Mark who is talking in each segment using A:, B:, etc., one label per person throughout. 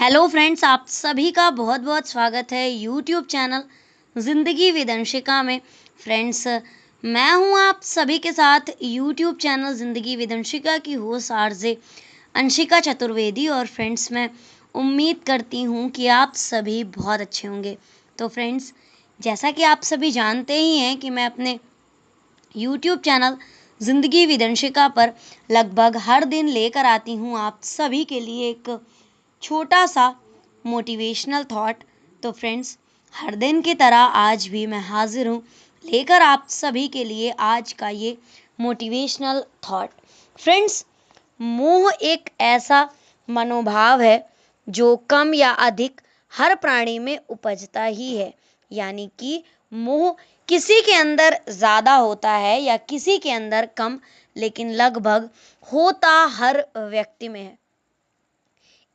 A: Hello friends, आप सभी का बहुत बहुत स्वागत है यूट्यूब चैनल ज़िंदगी विद अंशिका में। फ्रेंड्स, मैं हूं आप सभी के साथ यूट्यूब चैनल ज़िंदगी विद अंशिका की होस्ट आरजे अंशिका चतुर्वेदी। और फ्रेंड्स, मैं उम्मीद करती हूं कि आप सभी बहुत अच्छे होंगे। तो फ्रेंड्स, जैसा कि आप सभी जानते ही हैं कि मैं अपने यूट्यूब चैनल ज़िंदगी विद अंशिका पर लगभग हर दिन लेकर आती हूं आप सभी के लिए एक छोटा सा मोटिवेशनल थॉट। तो फ्रेंड्स, हर दिन की तरह आज भी मैं हाजिर हूँ लेकर आप सभी के लिए आज का ये मोटिवेशनल थॉट। फ्रेंड्स, मोह एक ऐसा मनोभाव है जो कम या अधिक हर प्राणी में उपजता ही है। यानी कि मोह किसी के अंदर ज़्यादा होता है या किसी के अंदर कम, लेकिन लगभग होता हर व्यक्ति में है।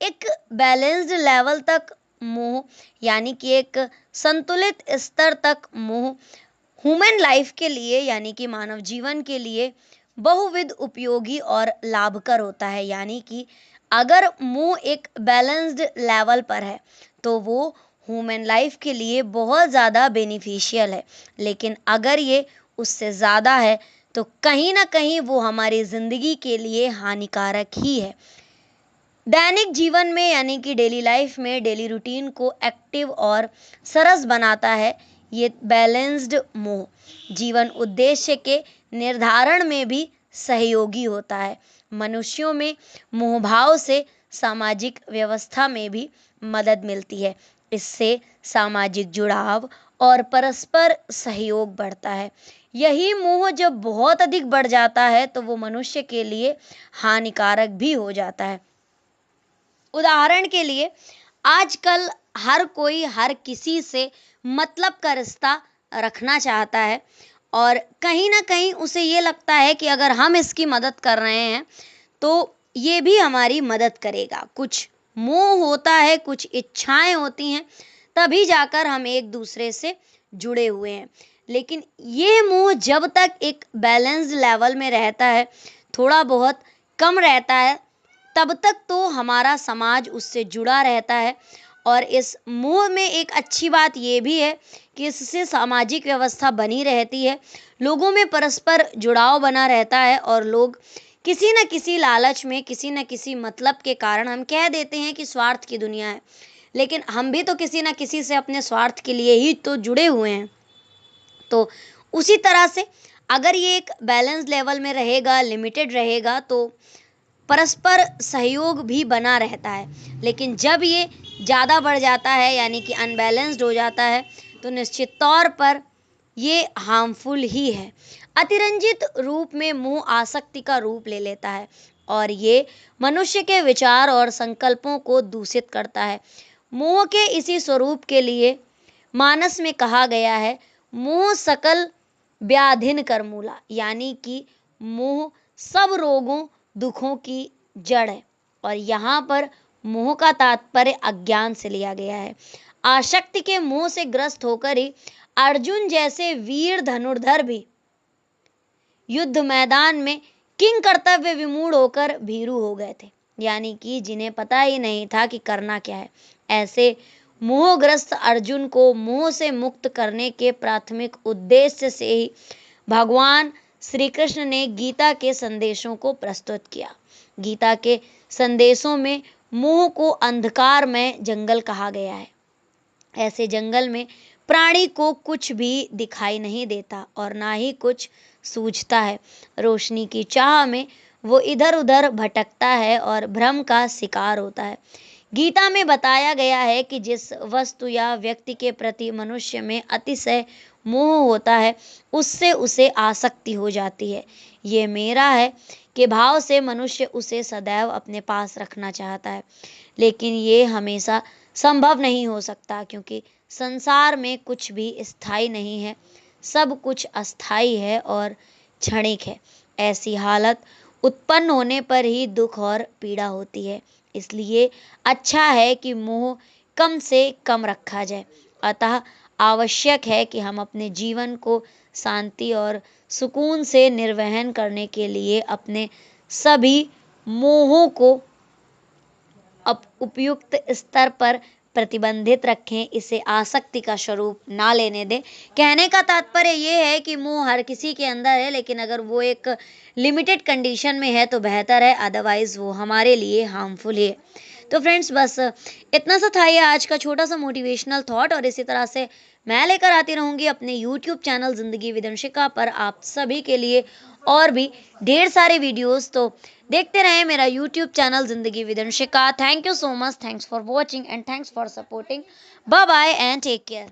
A: एक बैलेंस्ड लेवल तक मोह, यानी कि एक संतुलित स्तर तक मोह ह्यूमन लाइफ के लिए, यानी कि मानव जीवन के लिए बहुविध उपयोगी और लाभकर होता है। यानी कि अगर मोह एक बैलेंस्ड लेवल पर है तो वो ह्यूमन लाइफ के लिए बहुत ज़्यादा बेनिफिशियल है, लेकिन अगर ये उससे ज़्यादा है तो कहीं ना कहीं वो हमारी ज़िंदगी के लिए हानिकारक ही है। दैनिक जीवन में, यानी कि डेली लाइफ में, डेली रूटीन को एक्टिव और सरस बनाता है ये बैलेंस्ड मोह। जीवन उद्देश्य के निर्धारण में भी सहयोगी होता है। मनुष्यों में मोहभाव से सामाजिक व्यवस्था में भी मदद मिलती है। इससे सामाजिक जुड़ाव और परस्पर सहयोग बढ़ता है। यही मोह जब बहुत अधिक बढ़ जाता है तो वो मनुष्य के लिए हानिकारक भी हो जाता है। उदाहरण के लिए, आजकल हर कोई हर किसी से मतलब का रिश्ता रखना चाहता है और कहीं ना कहीं उसे ये लगता है कि अगर हम इसकी मदद कर रहे हैं तो ये भी हमारी मदद करेगा। कुछ मोह होता है, कुछ इच्छाएं होती हैं, तभी जाकर हम एक दूसरे से जुड़े हुए हैं। लेकिन ये मोह जब तक एक बैलेंस्ड लेवल में रहता है, थोड़ा बहुत कम रहता है, तब तक तो हमारा समाज उससे जुड़ा रहता है। और इस मोह में एक अच्छी बात ये भी है कि इससे सामाजिक व्यवस्था बनी रहती है, लोगों में परस्पर जुड़ाव बना रहता है और लोग किसी न किसी लालच में, किसी न किसी मतलब के कारण, हम कह देते हैं कि स्वार्थ की दुनिया है, लेकिन हम भी तो किसी न किसी से अपने स्वार्थ के लिए ही तो जुड़े हुए हैं। तो उसी तरह से अगर ये एक बैलेंस लेवल में रहेगा, लिमिटेड रहेगा, तो परस्पर सहयोग भी बना रहता है। लेकिन जब ये ज़्यादा बढ़ जाता है, यानी कि अनबैलेंस्ड हो जाता है, तो निश्चित तौर पर ये हार्मफुल ही है। अतिरंजित रूप में मोह आसक्ति का रूप ले लेता है और ये मनुष्य के विचार और संकल्पों को दूषित करता है। मोह के इसी स्वरूप के लिए मानस में कहा गया है, मोह सकल व्याधिन कर मूला। यानी कि मोह सब रोगों दुखों की जड़ है। और यहाँ पर मोह का तात्पर्य अज्ञान से लिया गया है। आसक्ति के मोह से ग्रस्त होकर ही अर्जुन जैसे वीर धनुर्धर भी युद्ध मैदान में किंग कर्तव्य विमूढ़ होकर भीरू हो गए थे। यानी कि जिन्हें पता ही नहीं था कि करना क्या है। ऐसे मोहग्रस्त अर्जुन को मोह से मुक्त करने के प्राथमिक उद्देश्य से ही भगवान श्री कृष्ण ने गीता के संदेशों को प्रस्तुत किया। गीता के संदेशों में मोह को अंधकार में जंगल कहा गया है। ऐसे जंगल में प्राणी को कुछ भी दिखाई नहीं देता और ना ही कुछ सूझता है। रोशनी की चाह में वो इधर उधर भटकता है और भ्रम का शिकार होता है। गीता में बताया गया है कि जिस वस्तु या व्यक्ति के प्रति मनुष्य में अतिशय मोह होता है, उससे उसे आसक्ति हो जाती है। ये मेरा है कि भाव से मनुष्य उसे सदैव अपने पास रखना चाहता है, लेकिन ये हमेशा संभव नहीं हो सकता, क्योंकि संसार में कुछ भी स्थायी नहीं है, सब कुछ अस्थायी है और क्षणिक है। ऐसी हालत उत्पन्न होने पर ही दुख और पीड़ा होती है। इसलिए अच्छा है कि मोह कम से कम रखा जाए। अतः आवश्यक है कि हम अपने जीवन को शांति और सुकून से निर्वहन करने के लिए अपने सभी मोहों को उपयुक्त स्तर पर प्रतिबंधित रखें, इसे आसक्ति का स्वरूप ना लेने दें। कहने का तात्पर्य ये है कि मोह हर किसी के अंदर है, लेकिन अगर वो एक लिमिटेड कंडीशन में है तो बेहतर है, अदरवाइज वो हमारे लिए हार्मफुल है। तो फ्रेंड्स बस इतना सा था ये आज का छोटा सा मोटिवेशनल थॉट, और इसी तरह से मैं लेकर आती रहूँगी अपने यूट्यूब चैनल ज़िंदगी विदंशिका पर आप सभी के लिए और भी ढेर सारे वीडियोस। तो देखते रहें मेरा यूट्यूब चैनल ज़िंदगी विदंशिका। Thank you so much, thanks for watching and thanks for supporting. Bye bye and take care.